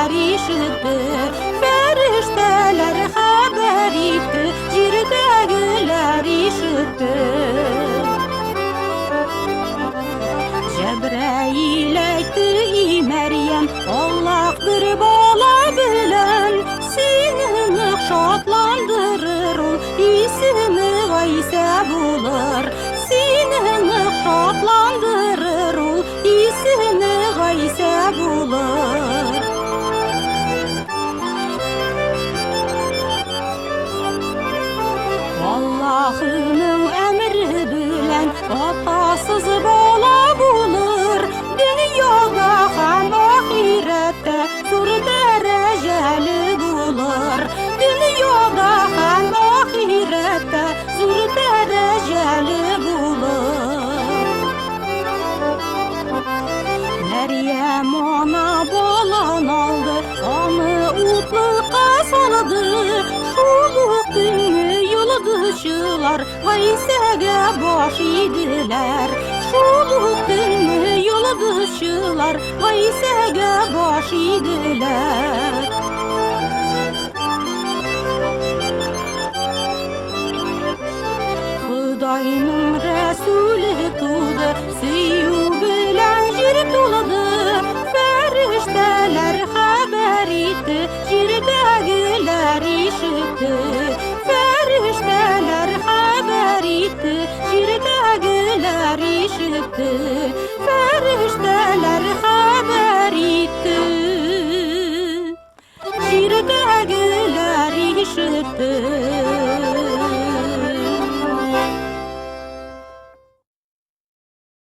ferişteler işitti, ferişteler haber etti, yerdekiler işitti. Cebrail aytdı ey Meryem, Allah bir bala bilen seni şadlandırır, ismi İsa bulur. Seni şadlandırır, ismi İsa bulur. Allah'ın emri bilen hatasız bala bulur. Dünyada hem ahirette sur dereceli bulur. Dünyada hem ahirette sur dereceli bulur. Meryem ona balan aldı, onu utluğa saladı. Şuluk günü yıldızçılar Vayse'ge baş idiler. Şuluk günü yıldızçılar Vayse'ge baş idiler. Hudayının Resulü tuğdu, seyu bilen jir doladı. Ferişteler haber etti, yerdekiler işitti. Ferişteler haber etti, yerdekiler işitti. Ferişteler haber etti, yerdekiler işitti.